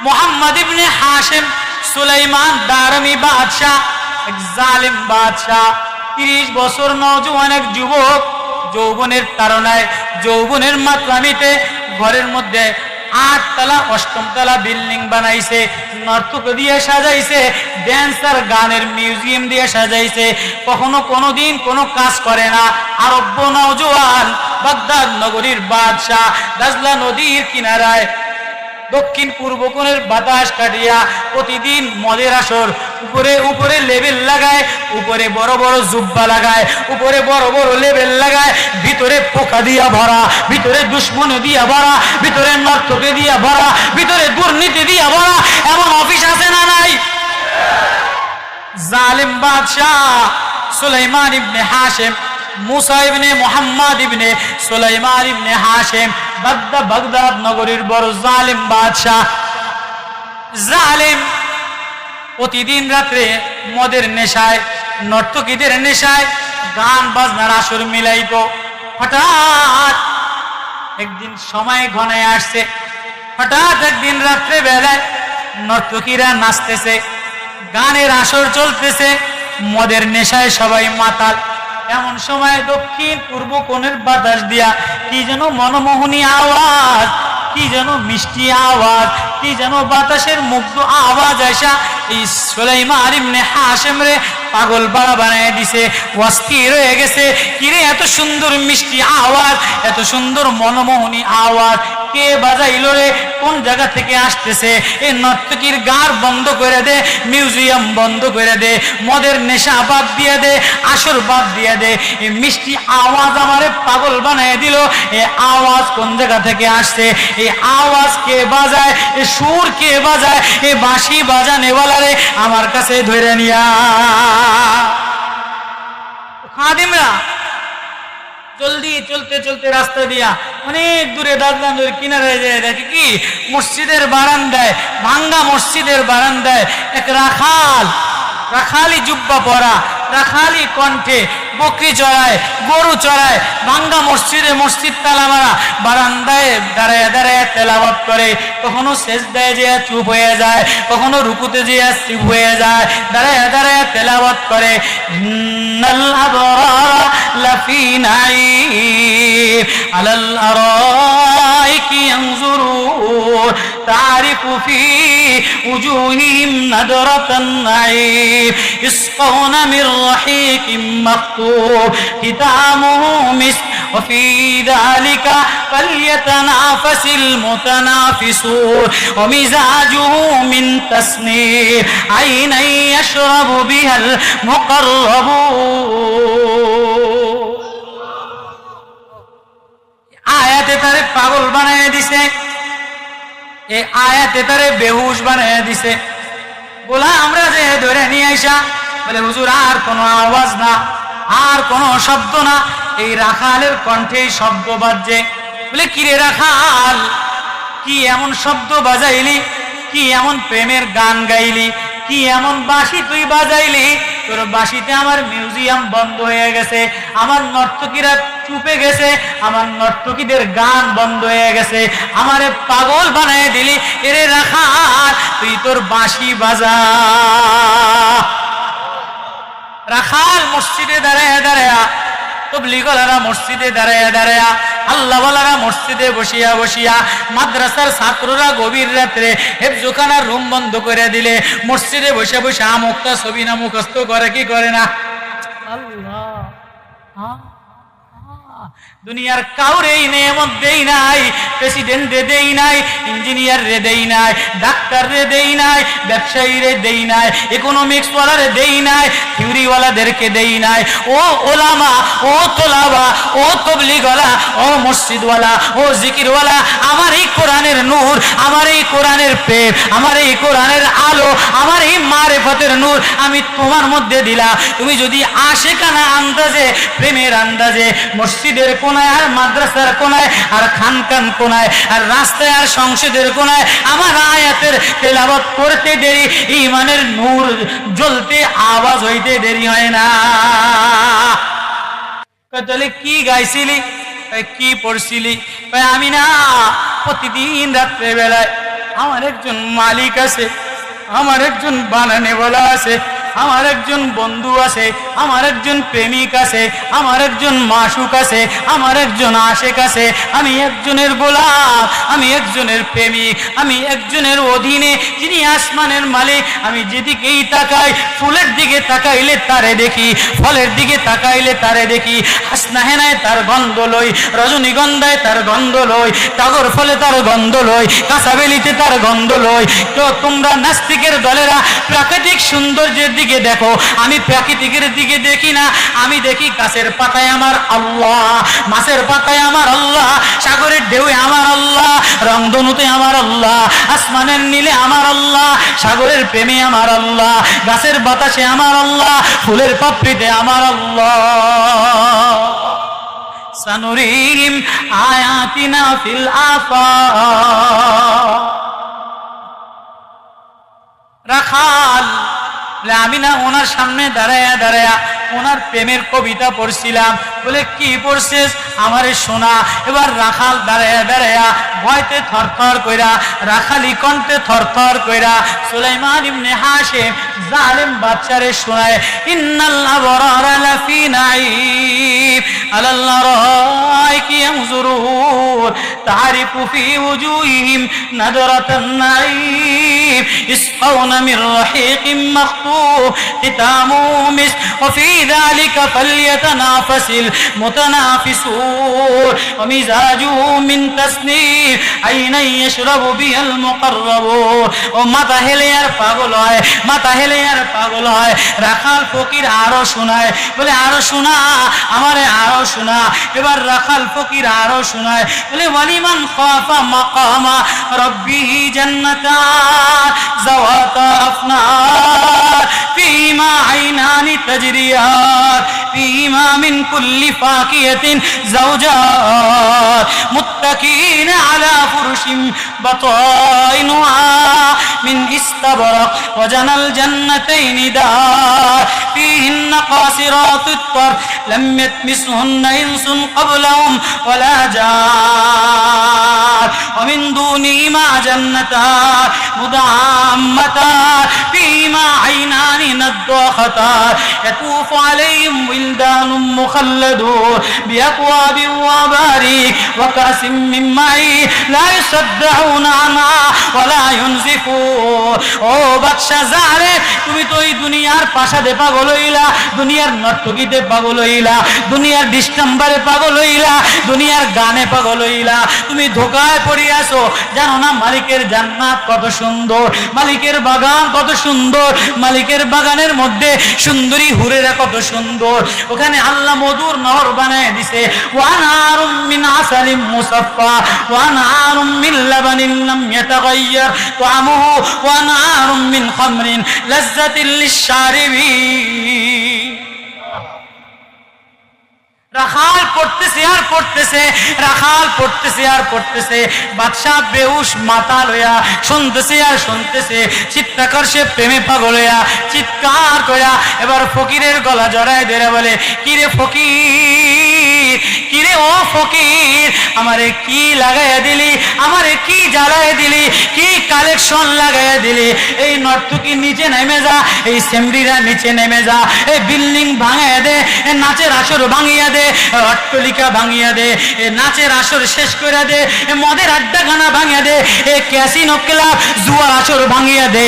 মুহাম্মদ ইবনে হাশিম সুলাইমান দারমি বাদশাহ, এক জালিম বাদশাহ। 30 বছর নওজোয়ান এক যুবক যৌবনের তাড়নায়, যৌবনের মাতলামিতে ঘরের মধ্যে 8 তলা 8ম তলা বিল্ডিং বানাইছে, নর্তক দিয়ে সাজাইছে, ড্যান্সার গানের মিউজিয়াম দিয়ে সাজাইছে। কখনো কোনোদিন কোনো কাজ করে না। আরব্য নওজোয়ান, বাগদাদ নগরীর বাদশাহ, দাজলা নদীর কিনারায় দক্ষিণ পূর্ব কোণের বাতাস কাটিয়া প্রতিদিন মদের আসর, উপরে উপরে লেবেল লাগায়, উপরে বড় বড় জুব্বা লাগায়, উপরে বড় বড় লেবেল লাগায়, ভিতরে পোকা দিয়া ভরা, ভিতরে দুশ্মন দিয়া ভরা, ভিতরে নর্তকে দিয়া ভরা, ভিতরে দুর্নীতি দিয়া ভরা। এমন অফিস আছে না নাই? জালিম বাদশাহ সুলাইমান ইবনে হাশিম, মুসা ইবনে মুহাম্মদ ইবনে সুলাইমান ইবনে হাশিম, বাগদাদ নগরীর বড় জালিম বাদশাহ। জালিম প্রতিদিন রাত্রে মদের নেশায়, নর্তকীদের নেশায় গান বাজনার আসর মিলাইতো। হঠাৎ একদিন সময় ঘনায় আসছে, হঠাৎ একদিন রাত্রে বেলায় নর্তকীরা নাচতেছে, গানের আসর চলতেছে, মদের নেশায় সবাই মাতাল। এমন সময় দক্ষিণ পূর্ব কোণের বাতাস দিয়া কি যেন মনমোহনী আওয়াজ, কি যেন মিষ্টি আওয়াজ, কি যেন বাতাসের মুগ্ধ আওয়াজ আসা এই সুলাইমান ইবনে হাশিম রে পাগল পাড়া বানায় দিছে। অস্থির হয়ে গেছে, কিরে এত সুন্দর মিষ্টি আওয়াজ, এত সুন্দর মনমোহনী আওয়াজ কে বাজাইলো রে? কোন জায়গা থেকে আসতেছে? এই নর্তকীর গান বন্ধ করে দে, মিউজিয়াম বন্ধ করে দে, মদের নেশা বাদ দিয়ে দে, আসর বাদ দিয়ে দে। এই মিষ্টি আওয়াজ আমারে পাগল বানায় দিল। এই আওয়াজ কোন জায়গা থেকে আসছে? এই আওয়াজ কে বাজায়? এই সুর কে বাজায়? এই বাঁশি বাজানেওয়ালারে আমার কাছে ধরে নিয়া। খাদিমরা জলদি চলতে চলতে রাস্তা দিয়া অনেক দূরে দাজলা নদীর কিনারে যায়, দেখে কি মসজিদের বারান্দায়, ভাঙ্গা মসজিদের বারান্দায় এক রাখালি জুব্বা পরা, রাখালি কণ্ঠে বকরি চড়ায়, গরু চড়ায়, ভাঙ্গা মসজিদে মসজিদ তালা মারা বারান্দায় দাঁড়ায় দাঁড়ায় তেলাওয়াত করে। কখনো সেজদায় যে চুপ হয়ে যায়, কখনো রুকুতে যে চুপ হয়ে যায়, দাঁড়ায় দাঁড়ায় তেলাওয়াত করে। ইন্নাল আবরার লাফি নাঈম আলাল আরাইকি ইয়ানজুরুন তারিফু ফি উজুহিহিম নাদরাতান নাঈম ইসকাউনা মির রাহিকিম মাকতুম ختامه مسك وفي ذلك فليتنافس المتنافسون ومزاجه من تسنيم عينا يشرب بها المقربون। আয়াতে তারে পাগল বানায় দিছে, এই আয়াতে তারে বেহুশ বানায় দিছে। বলা আমরা যে ধরে নিয়ে আইসা বলে হুজুর আর কোনো আওয়াজ না, আর কোনো শব্দ না, এই রাখালের কণ্ঠে শব্দ বাজছে। বলে কিরে রাখাল, কি এমন শব্দ বাজাইলি, কি এমন প্রেমের গান গাইলি, কি এমন বাঁশি তুই বাজাইলি? তোর বাঁশিতে আমার মিউজিয়াম বন্ধ হয়ে গেছে, আমার নর্তকীরা চুপে গেছে, আমার নর্তকীদের গান বন্ধ হয়ে গেছে, আমারে পাগল বানায় দিলি। এরে রাখাল তুই তোর বাঁশি বাজা। রাখাল মসজিদে দাঁড়ায় দাঁড়ায়া, তবলিগওয়ালারা মসজিদে দাঁড়ায় দাঁড়ায়া, আল্লাহওয়ালারা মসজিদে বসিয়া বসিয়া, মাদ্রাসার ছাত্ররা গভীর রাত্রে হেফজোখানার রুম বন্ধ করে দিলে মসজিদে বসে বসে আমুকটা ছবি না মুখস্থ করে, কি করে না? আল্লাহ দুনিয়ার কাউরে এই নিয়ামত দেই নাই, প্রেসিডেন্ট রে দেই নাই, ইঞ্জিনিয়ার রে দেই নাই, ডাক্তার রে দেই নাই, ব্যবসায়ী রে দেই নাই, ইকোনমিক্স ওয়ালারে দেই নাই, থিওরি ওয়ালাদেরকে দেই নাই। ও ওলামা, ও তোলাবা, ও তবলিগওয়ালা, ও মসজিদওয়ালা, ও জিকিরওয়ালা, আমার এই কোরআনের নূর, আমার এই কোরআনের প্রেম, আমার এই কোরআনের আলো, আমার এই মারিফতের নূর আমি তোমার মধ্যে দিলাম। তুমি যদি আশিকানা আন্দাজে, প্রেমের আন্দাজে মসজিদের কোনায় আর মাদ্রাসার কোনায় আর খানকান কোনায় আর রাস্তায় আর সংসদের কোনায় আমার আয়াতের তেলাওয়াত করতে দেরি, ঈমানের নূর জ্বলতে আওয়াজ হইতে দেরি হয় না। তাহলে কি গাইছিলি, কি পড়ছিলি? আমি না প্রতিদিন রাত্রে বেলায় আমার একজন মালিক আছে, আমার একজন বানানেওয়ালা আছে, আমার একজন বন্ধু আছে, আমার একজন প্রেমিক আছে, আমার একজন মাসুক আছে, আমার একজন আশেক আছে। আমি একজনের গোলাম, আমি একজনের প্রেমিক, আমি একজনের অধীনে, যিনি আসমানের মালিক। আমি যেদিকেই তাকাই, ফুলের দিকে তাকাইলে তারে দেখি, ফলের দিকে তাকাইলে তারে দেখি। হাসনাহেনায় তার গন্ধ লই, রজনীগন্ধায় তার গন্ধ লই, টগর ফলে তার গন্ধ লই, কাঁচাবেলিতে তার গন্ধ লই। তো তোমরা নাস্তিকের দলেরা প্রাকৃতিক সৌন্দর্যের দিকে দেখো, আমি প্রাকৃতিকের দিকে দেখি না। আমি দেখি গাছের পাতায় আমার আল্লাহ, মাছের পাতায় আমার আল্লাহ, সাগরের ঢেউয়ে আমার আল্লাহ, রংধনুতে আমার আল্লাহ, আসমানের নীলে আমার আল্লাহ, সাগরের প্রেমে আমার আল্লাহ, গাছের বাতাসে আমার আল্লাহ, ফুলের পাপড়িতে আমার আল্লাহ। সানুরিহিম আয়াতিনা ফিল আফাক। রাখাল আমি না ওনার সামনে দাঁড়ায়া দাঁড়ায়া ওনার প্রেমের কবিতা পড়ছিলাম। বলে কি পড়ছিস? আমারে শোনা। এবার রাখাল দাঁড়ায়া দাঁড়ায়া ভয়তে থরথর কইরা, রাখালি কণ্ঠে থরথর কইরা সুলাইমান ইবনে হাশিম জালেম বাদশারে শোনায়, ইন্নাল আবরারা লাফি নাঈম আলাল আরাইকি ইয়ানজুরুন তারিফু ফি ওজুহিহিম নাদরাতান নাঈম ইসকাউনা মির রাহিকিম মাখতুম খিতামু মিস ওয়া ফি যালিকা ফালইয়াতানাফাসিল মুতানাফিসুন ওয়া মিজাজুহু মিন তাসনিম আইনা ইয়াশরাবু বিহাল মুকাররাবুন। ও মাথা হেলে আর পাগল হয়, মাথা হেলে আর পাগল হয়। রাখাল ফকির আরো শোনায়, বলে আরো শোনা, আমারে আরো শোনা। এবার রাখাল ফকির আরো শোনায়, বলে ওয়ালিমান খাফা মাকামা রাব্বিহি জান্নাতান যাওয়াতা আফনার ফীমা আইনানি তাজরিয়ান ফীমা মিন কুল্লি ফাকিয়াতিন যাওজাত মুত্তাকিনা আলা ফুরুশিন বাতাইনুহা মিন ইস্তাবরাক ওয়া জানাল জান্নাতাইনি দার ফীহিন্না কাসিরাতুত তারফ লাম ইয়াতমিসহুন্না ইনসুন ক্বাবলাহুম ওয়ালা জান ওয়া মিন দুনিহিমা জান্নাতান মুদাম্মাতান ফীমা আইনানি নাদ্দাখাতান ইয়াতুফু আলাইহিম উইলদানুম মুখাল্লাদুন বিআকওয়াবিন ওয়া বারিক ওয়া কাসিম মিন মাইন লা ইউসাদ্দাউনা আনহা ওয়া লা ইউনজিফুন। ও বাদশা জালেম, তুমি তো এই দুনিয়ার প্রাসাদে পাগল হইলা, দুনিয়ার নর্তকীতে পাগল হইলা, দুনিয়ার ডিস্টাম্বারে পাগল হইলা, দুনিয়ার গানে পাগল হইলা। তুমি ধোকায় পড়িয়াছো। জানো না মালিকের জান্নাত কত সুন্দর, মালিকের বাগান কত সুন্দর, মালিকের বাগানের মধ্যে সুন্দরী হুরেরা কত সুন্দর। ওখানে আল্লাহ মধুর নহর বানায় দিছে। ওয়া নারুম মিন আসালিম মুসাফফা ওয়া নারুম মিন লাবানিন লাম ইয়াতাগায়্যার তা'আমুহু ওয়া নারুম মিন খামরিন লাযযাতিল লিশ-শারিবিন। রাখাল পড়তেছে আর পড়তেছে, রাখাল পড়তেছে আর পড়তেছে। বাদশাহ বেহুশ মাথা লইয়া শুনতেছে আর শুনতেছে। চিৎকার সে প্রেমে পাগল হইয়া চিৎকার কইরা এবার ফকিরের গলা জড়ায় ধরে বলে, কিরে ফকির, কিরে ও ফকির, আমারে কি লাগাইয়া দিলি, আমারে কি জ্বালাইয়া দিলি, কি কালেকশন লাগাইয়া দিলি। এই নর্তকী নিচে নেমে যা, এই সেমরিরা নিচে নেমে যা, এই বিল্ডিং ভাঙিয়ে দে, নাচের আসর ভাঙিয়া দে, অট্টলিকা ভাঙিয়া দে, নাচের আসর শেষ করে দে, মদের আড্ডাখানা ভাঙিয়া দে, ক্যাসিনো ক্লাব জুয়ার আসর ভাঙিয়া দে,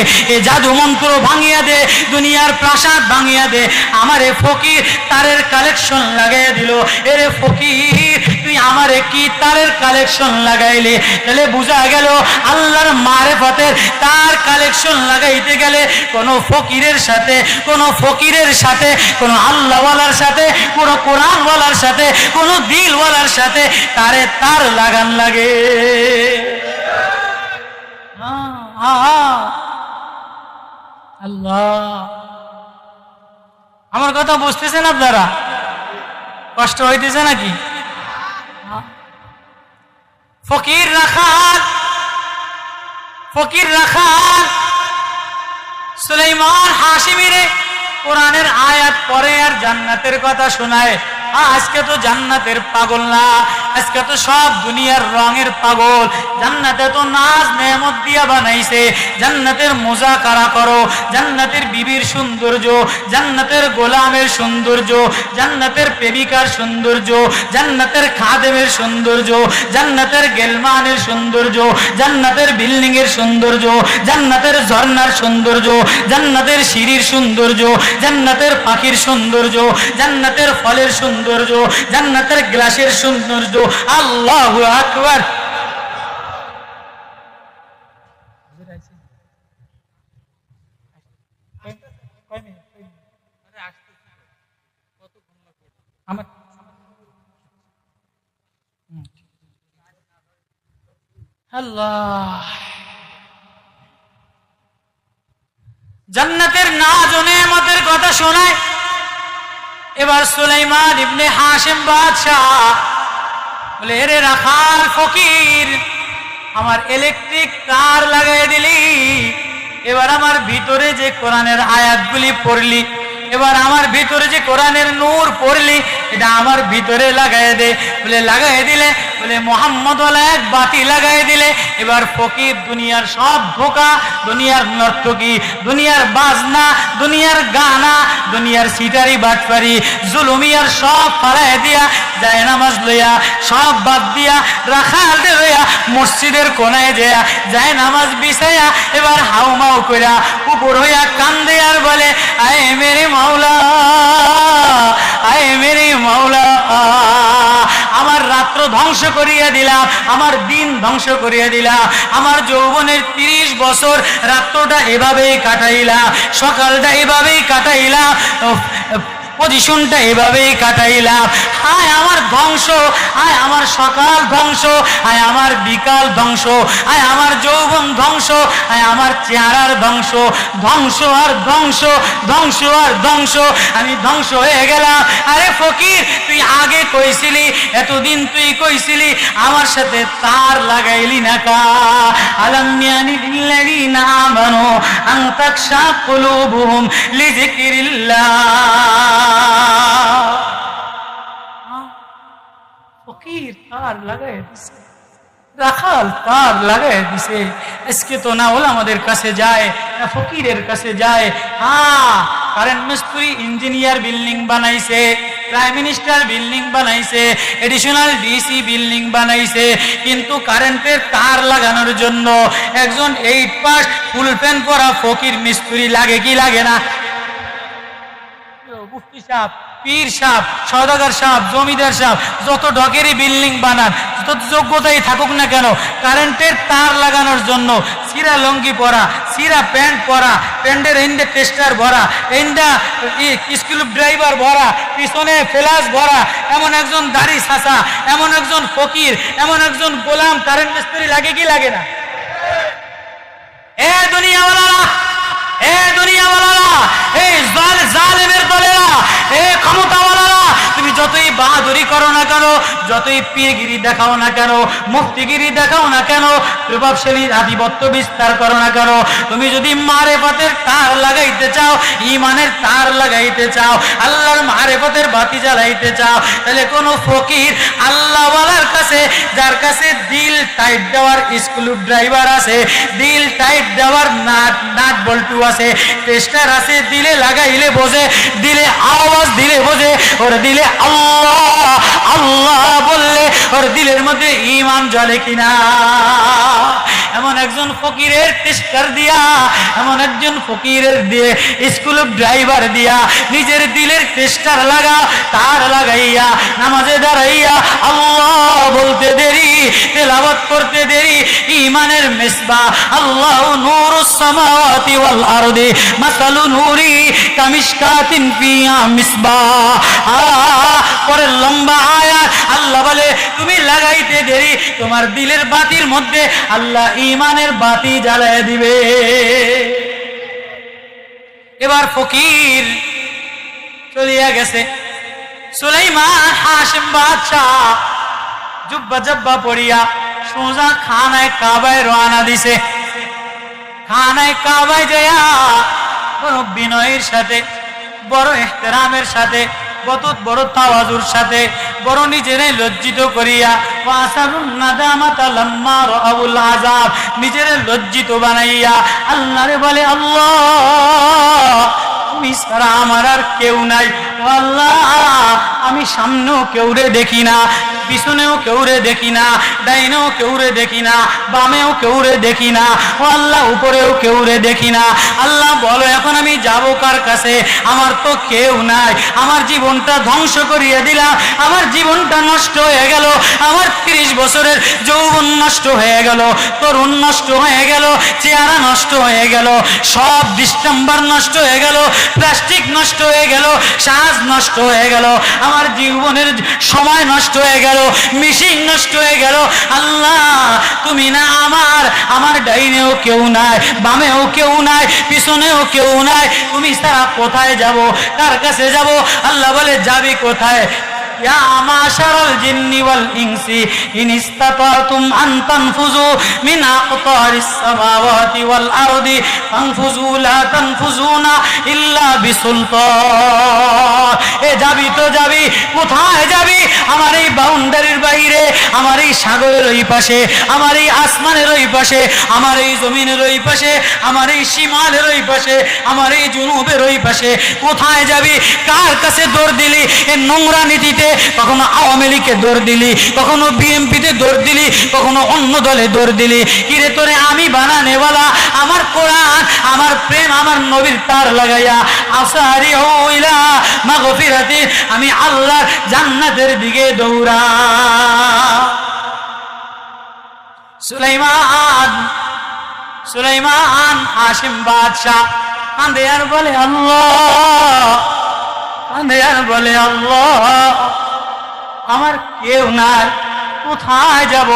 জাদু মন্ত্র ভাঙিয়া দে, দুনিয়ার প্রাসাদ ভাঙিয়া দে। আমারে ফকির তারের কালেকশন লাগাইয়া দিল। এরে ফকির, তুই আমারে কি তারের কালেকশন লাগাইলি? তাহলে বোঝা গেল আল্লাহর মারেফতের তার কালেকশন লাগাইতে গেলে কোনো ফকিরের সাথে, কোনো ফকিরের সাথে, কোনো আল্লাহওয়ালার সাথে, কোনো কোরআনওয়ালার সাথে, কোনো দিলওয়ালার সাথে তারে তার লাগান লাগে। আল্লাহ, আমার কথা বুঝতেছেন আপনারা? কষ্ট হইতেছে নাকি? ফকির রাখাল, ফকির রাখাল সুলাইমান হাশিমিরে কোরআনের আয়াত পড়ে আর জান্নাতের কথা শোনায়। আজকে তো জান্নাতের পাগল না, আজকে তো সব দুনিয়ার রঙের পাগল। জান্নাতে তো নাজ নেয়ামত দিয়া বানাইছে, জান্নাতের মুজাকারা করো, জান্নাতের বিবির সৌন্দর্য, জান্নাতের গোলামের সৌন্দর্য, জান্নাতের প্রেমিকার সৌন্দর্য, জান্নাতের খাদেমের সৌন্দর্য, জান্নাতের গেলমানের সৌন্দর্য, জান্নাতের বিল্ডিং এর সৌন্দর্য, জান্নাতের ঝর্ণার সৌন্দর্য, জান্নাতের সিঁড়ির সৌন্দর্য, জান্নাতের পাখির সৌন্দর্য, জান্নাতের ফলের সৌন্দর্য, জান্নাতের গ্লাসের সৌন্দর্য। আল্লাহু আকবার। আল্লাহ জান্নাতের নাজ ও নেয়ামতের কথা শোনায়। এবার সুলাইমান ইবনে হাশিম বাদশাহ বলে, এরে রাখাল ফকির, আমার ইলেকট্রিক তার লাগাই দিলি, এবার আমার ভিতরে যে কোরআনের আয়াতগুলি পড়লি, এবার আমার ভিতরে যে কোরআনের নূর পড়লি, এটা আমার ভিতরে লাগাই দে। বলে লাগাই দিলে, বলে মোহাম্মদ এক বাতি লাগাই দিলে। এবার ফকির দুনিয়ার সব ধোকা, দুনিয়ার নর্তকী, দুনিয়ার বাজনা, দুনিয়ার গানা, দুনিয়ার সিটারি বাটপারি জুলুমিয়ার সব ফালাই দিয়া, যায় নামাজ লইয়া সব বাদ দিয়া, রাখাল লইয়া মসজিদের কোনায় যায়, যায় নামাজ বিছাইয়া, এবার হাউমাউ কইরা উপর হইয়া কান্দে আর বলে, আয় মেরে মাওলা, আয় মেরে মাওলা, আমার রাত্র ধ্বংস করিয়া দিলাম, আমার দিন ধ্বংস করিয়া দিলাম, আমার যৌবনের 30 বছর রাত্রটা এভাবেই কাটাইলাম, সকালটা এভাবেই কাটাইলাম, পজিশনটা এভাবেই কাটাইলাম। হায় আমার ধ্বংস, হায় আমার সকাল ধ্বংস, হায় আমার বিকাল ধ্বংস, হায় আমার যৌবন ধ্বংস, হায় আমার চেহারার ধ্বংস, ধ্বংস আর ধ্বংস, ধ্বংস আর ধ্বংস, আমি ধ্বংস হয়ে গেলাম। আরে ফকির, তুই আগে কইছিলি, এতদিন তুই কইছিলি আমার সাথে তার লাগাইলি না কা? আলাম ইয়ানি লিল্লাযিনা আমানু আন তাখশা কুলুবুহুম লিযিকরিল্লাহ। ফকির তার লাগাই দিছে, রাখাল তার লাগাই দিছে। আজকে তো না ওলামাদের কাছে যায়, না ফকিরের কাছে যায়। কারেন্ট মিস্ত্রি ইঞ্জিনিয়ার বিল্ডিং বানাইছে, প্রাইম মিনিস্টার বিল্ডিং বানাইছে, এডিশনাল ডিসি বিল্ডিং বানাইছে, কিন্তু কারেন্টের তার লাগানোর জন্য একজন 8 পাস ফুল প্যান্ট পরা ফকির মিস্ত্রি লাগে কি লাগে না? মুফতি সাহেব, পীর সাহেব, সওদাগর সাহেব, জমিদার সাহেব, যত ঢকেরই বিল্ডিং বানান, যত যোগ্যতাই থাকুক না কেন, কারেন্টের তার লাগানোর জন্য সিরা লঙ্গি পরা, সিরা প্যান্ট পরা, প্যান্টের এন্ডে টেস্টার ভরা, এন্ডা স্কুল ড্রাইভার ভরা, পিছনে ফ্লাস ভরা, এমন একজন দাড়ি ছাঁচা, এমন একজন ফকির, এমন একজন গোলাম কারেন্ট মিস্ত্রি লাগে কি লাগে না? এ দুনিয়াওয়ালারা, এ দুনিয়াওয়ালারা, এই জালেমের দলেরা, এ ক্ষমতাওয়ালারা, তুমি যতই বাহাদুরি করো না কেন, যতই পীরগিরি দেখাও না কেন, মুফতিগিরি দেখাও না কেন, প্রভাবশালী আধিপত্য বিস্তার করো না কেন, তুমি যদি মারেফতের তার লাগাইতে চাও, ঈমানের তার লাগাইতে চাও, আল্লাহর মারেফতের বাতি জ্বালাইতে চাও, তাহলে কোন ফকির আল্লাহওয়ালার কাছে, যার কাছে দিল টাইট দেওয়ার স্ক্রু ড্রাইভার আছে, দিল টাইট দেওয়ার নাট বল্টু আছে, টেস্টার আছে, দিলে লাগাইলে বোঝে, দিলে আওয়াজ দিলে বোঝে, ওর দিলে আল্লাহ আল্লাহ বললে ওর দিলের মধ্যে ঈমান জ্বলে কিনা। এমন একজন ফকিরের টেস্টার দিয়া, এমন একজন ফকিরের দিয়ে স্কুল ড্রাইভার দিয়া নিজের দিলের টেস্টার লাগা, তার লাগাইয়া নামাজে দাঁড়াইয়া আল্লাহ বলতে দেরি, তেলাওয়াত করতে দেরি, ঈমানের মিসবাহ আল্লাহু নূরুস সামাওয়াতি ওয়াল আরদি মাসালু নূরি কামিশকাতিন ফিহা মিসবাহ। পরে লম্বা আয়াত আল্লাহ বলে, তুমি লাগাইতে দেরি, তোমার দিলের বাতির মধ্যে আল্লাহ ঈমানের বাতি জ্বালায় দিবে। এবার ফকির চলিয়া গেছে। সুলাইমান হাশিম বাদশাহ জুব্বা জব্বা পড়িয়া সোজা খানায় কাবায় রওনা দিছে। খানায় কাবায় যায়া বড় বিনয়ের সাথে, বড় ইহতিরামের সাথে বড় তাওয়াজুর সাথে, বড় নিজেরাই লজ্জিত করিয়া, ওয়াসারুন নাদামাতা লাম্মা রাআউল আযাব, নিজেরে লজ্জিত বানাইয়া আল্লাহরে বলে, আল্লাহ তুমি ছাড়া আমার আর কেউ নাই, আল্লাহ আমি সামনেও কেউরে দেখি না, পিছনেও কেউরে দেখি না, ডাইনেও কেউরে দেখি না, বামেও কেউরে দেখি না, ও আল্লাহ উপরেও কেউরে দেখি না। আল্লাহ বলো এখন আমি যাব কার কাছে? আমার তো কেউ নাই, আমার জীবনটা ধ্বংস করিয়ে দিলাম, আমার জীবনটা নষ্ট হয়ে গেল, আমার 30 বছরের যৌবন নষ্ট হয়ে গেল, তরুণ নষ্ট হয়ে গেল, চেহারা নষ্ট হয়ে গেল, সব ডিস্টেম্বার নষ্ট হয়ে গেল, প্লাস্টিক নষ্ট হয়ে গেল, সাজ নষ্ট হয়ে গেল, আমার জীবনের সময় নষ্ট হয়ে গেল, মিশিং নষ্ট হয়ে গেল। আল্লাহ তুমি না আমার ডাইনেও কেউ নাই, বামেও কেউ নাই, পিছনেও কেউ নাই, তুমি ছাড়া কোথায় যাব, কার কাছে যাব? আল্লাহ বলে যাবি কোথায়? ইয়া মাশারাল জিন্নি ওয়াল ইনসি ইন ইসতাতাতুম আন তানফুযু মিন আকতারিস সামাওয়াতি ওয়াল আরদি ফানফুযু লা তানফুযুনা ইল্লা বিসুলতান। এ যাবি তো যাবি, কোথায় যাবি? আমার এই বাউন্ডারির বাইরে, আমার এই সাগরের ওই পাশে, আমার এই আসমানের ওই পাশে, আমার এই জমিনের ওই পাশে, আমার এই শিমালের ওই পাশে, আমার এই জুনুবের ওই পাশে, কোথায় যাবি? কার কাছে দৌড় দিলি এই নোংরা নীতিতে? কখনো আওয়ামী লীগকে দৌড় দিলি, কখনো বিএনপিতে দৌড় দিলি, কখনো অন্য দলে দৌড় দিলি। কিরে তোরে আমি বানানেওয়ালা, আমার কোরআন, আমার প্রেম, আমার নবীর তার লাগাইয়া আসারি হইলা মাগফিরাতি, আমি আল্লাহর জান্নাতের দিকে দৌড়া। সুলাইমান হাশিম বাদশাহ কাঁদে আর বলে আল্লাহ, কাঁদে আর বলে আল্লাহ আমার কেউ নাই, কোথায় যাব?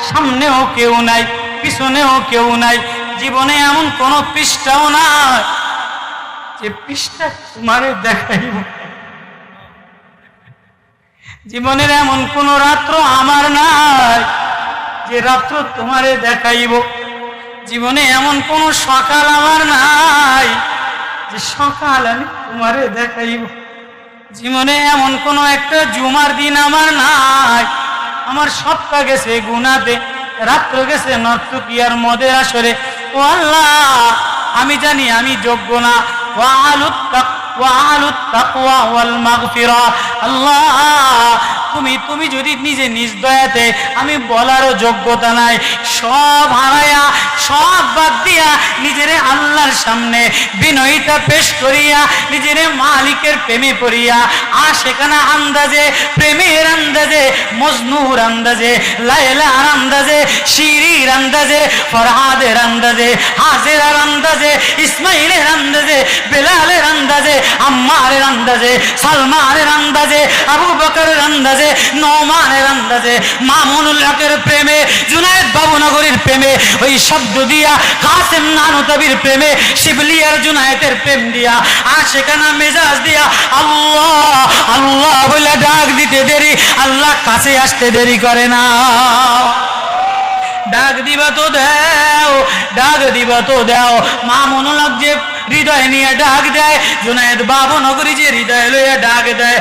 সামনেও কেউ নাই, পিছনেও কেউ নাই, জীবনে এমন কোন পৃষ্ঠাও নাই যে পৃষ্ঠা তোমারে দেখাইব, জীবনের এমন কোন রাত্র আমার নাই যে রাত্র তোমারে দেখাইব, জীবনে এমন কোন সকাল আমার নাই যে সকাল আমি তোমারে দেখাইব, জীবনে এমন কোন একটা জুমার দিন আমার নাই, আমার সপ্তাহ গেছে গুনাতে, রাত্র গেছে নর্তকিয়ার মদের আসরে। ও আল্লাহ আমি জানি আমি যোগ্য না, ওয়ালুত তাকওয়া ওয়াল মাগফিরা। আল্লাহ তুমি যদি নিজে নিজ দয়াতে, আমি বলারও যোগ্যতা নাই, সব হারায়া সব বাদ দিয়া নিজেরে আল্লাহর সামনে বিনয়িতা পেশ করিয়া, নিজেরে মালিকের প্রেমে পড়িয়া, আশেকানা আন্দাজে, প্রেমের আন্দাজে, মজনুর আন্দাজে, লায়লার আন্দাজে, শিরির আন্দাজে, ফরহাদের আন্দাজে, হাজেরার আন্দাজে, ইসমাইলের আন্দাজে, বেলালের আন্দাজে, আম্মারের আন্দাজে, সালমানের আন্দাজে, আবু বকরের আন্দাজে, নোমানের আন্দাজে, মামুনুল হকের প্রেমে, জুনায়েদ বাবুনগরীর প্রেমে, ওই শব্দ দিয়া কাসেম নানুতাবির প্রেমে, শিবলিয়ার জুনায়েদের প্রেম দিয়া, আশেকানা মেজাজ দিয়া আল্লাহ আল্লাহ বলে ডাক দিতে দেরি, আল্লাহ কাছে আসতে দেরি করে না। ডাক দিবা তো দাও, ডাক দিবা তো দাও। মামুনুল হক যে হৃদয় নিয়ে ডাক দেয়, জুনায়েদ বাবুনগরী যে হৃদয় লইয়া ডাক দেয়,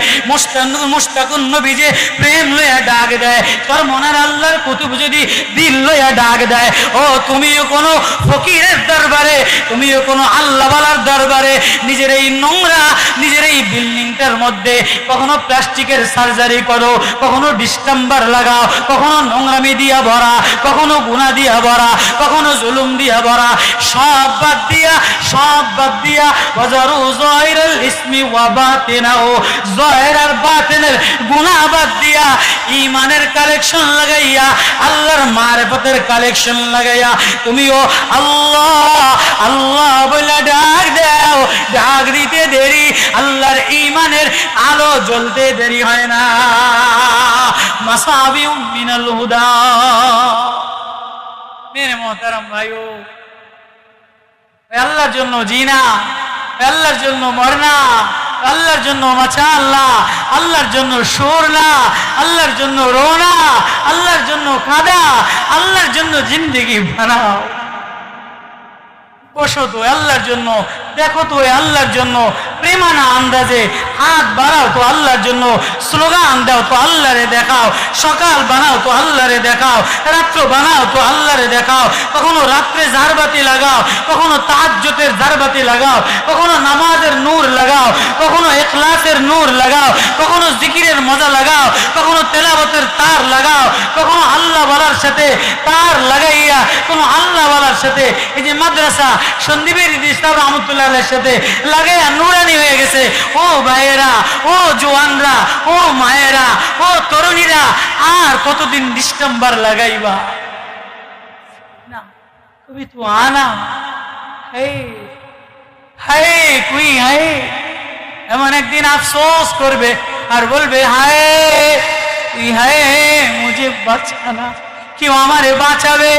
মুশতাকুন নবী যে প্রেম লইয়া ডাক দেয়, তোর মনের আল্লাহর কুতুব যদি দিল লইয়া ডাক দেয়, ও তুমিও কোনো ফকিরের দরবারে, তুমিও কোনো আল্লাহওয়ালার দরবারে নিজের এই নোংরা, নিজের এই বিল্ডিংটার মধ্যে কখনো প্লাস্টিকের সার্জারি করো, কখনো ডিস্টেম্বার লাগাও, কখনো নোংরামি দিয়া ভরা, কখনো গুনাহ দিয়া ভরা, কখনো জুলুম দিয়া ভরা, সব বাদ দিয়া, সব বাদ দিয়া, ওয়াজারু যাহিরাল ইসমি ওয়া বাতিনাহু, যাহির আর বাতিনের গুনাহ বাদ দিয়া, ঈমানের কালেকশন লাগাইয়া, আল্লাহর মারিফতের কালেকশন লাগাইয়া, তুমিও আল্লাহ আল্লাহ বলে ডাক দাও। ডাক দিতে দেরি, আল্লাহর ঈমানের আলো জ্বলতে দেরি হয় না। মাসাবিউ মিনাল হুদা। মেরে মোহতারাম ভাইও, আল্লাহর জন্য জিনা, আল্লাহর জন্য মরনা, আল্লাহর জন্য মাছা আল্লাহ, আল্লাহর জন্য সুর না, আল্লাহর জন্য রোনা, আল্লাহর জন্য কাঁদা, আল্লাহর জন্য জিন্দেগি বানাও। বসো তো আল্লাহর জন্য, দেখো তো আল্লাহর জন্য, প্রেমানা আন্দাজে হাত বাড়াও তো আল্লাহর জন্য, স্লোগান দাও তো আল্লাহরে দেখাও, সকাল বানাও তো আল্লাহরে দেখাও, রাত্র বানাও তো আল্লাহরে দেখাও, কখনো রাত্রে ঝাড়বাতি লাগাও, কখনো তাহাজ্জুদের ঝাড়বাতি লাগাও, কখনো নামাজের নূর লাগাও, কখনো ইখলাসের নূর লাগাও, কখনো জিকিরের মজা লাগাও, কখনো তেলাওয়াতের তার লাগাও, কখনো আল্লাহ বলার সাথে তার লাগাইয়া কোনো আল্লাহ বলার সাথে এই যে মাদ্রাসা সন্দীপের ইসলাম রহমতুল্লাহ আলাইহির সাথে লাগাইয়া নুরানি হয়ে গেছে। ও ভাইয়েরা, ও জওয়ানরা, ও মায়েরা, ও তরুণীরা, আর কতদিন ডিস্টাম্বার লাগাইবা না? কবি তো আনা হে হায় কুই হায়, এমন একদিন আফসোস করবে আর বলবে হায় তুই হায় মুঝে বাঁচানা। কেউ আমারে বাঁচাবে,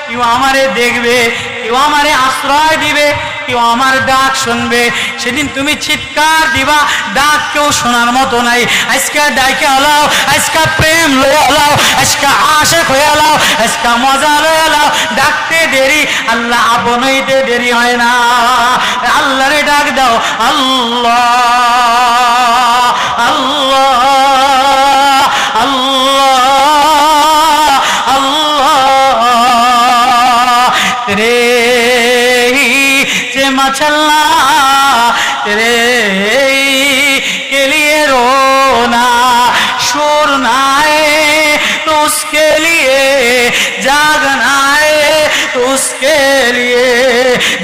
কেউ আমারে দেখবে, কেউ আমারে আশ্রয় দিবে, কেউ আমার ডাক শুনবে। সেদিন তুমি চিৎকার দিবা, ডাক কেউ শোনার মতো নাই। আজকে ডাকে আলাও, আজকে প্রেম লয়ে আলাও, আজকে আশেক হয়ে আলাও, আজকে মজা লয়ে আলাও। ডাকতে দেরি, আল্লাহ আপন হইতে দেরি হয় না। আল্লাহরে ডাক দাও, আল্লাহ আল্লাহ আল্লাহ আল্লাহ। রে मचलना तेरे के लिए रोना, शोरना है तो उसके लिए जागना है तो उसके लिए।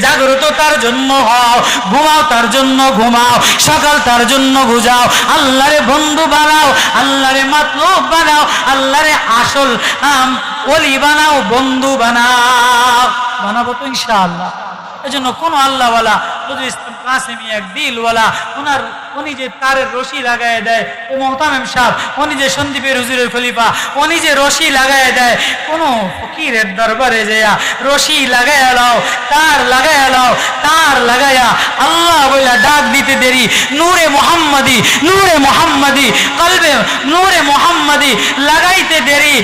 জাগ্রত তার জন্য হও, ঘুমাও তার জন্য ঘুমাও, সকাল তার জন্য বুঝাও। আল্লাহরে বন্ধু বানাও, আল্লাহরে মাতলুব বানাও, আল্লাহরে আসল ওলি বানাও, বন্ধু বানাও। বানাবো তো ইনশাআল্লাহ। এজন্য কোন আল্লাহওয়ালা নজরুল ইসলাম কাসেমি এক দিলওয়ালা, উনি যে তারের রশি লাগায় দেয়, ও মোহতামিম সাহেব উনি যে সন্দীপের হুজুরের খলিফা, উনি যে রশি লাগায় দেয়, কোন ফকিরের দরবারে যেয়া রশি লাগাইয়া লাও, তার লাগাইয়া লাও, তার লাগাইয়া আল্লাহ বইলা ডাক দিতে দেরি। নূরে মুহাম্মাদি, নূরে মুহাম্মাদি, কলবে নূরে মুহাম্মাদি লাগাইতে দেরি,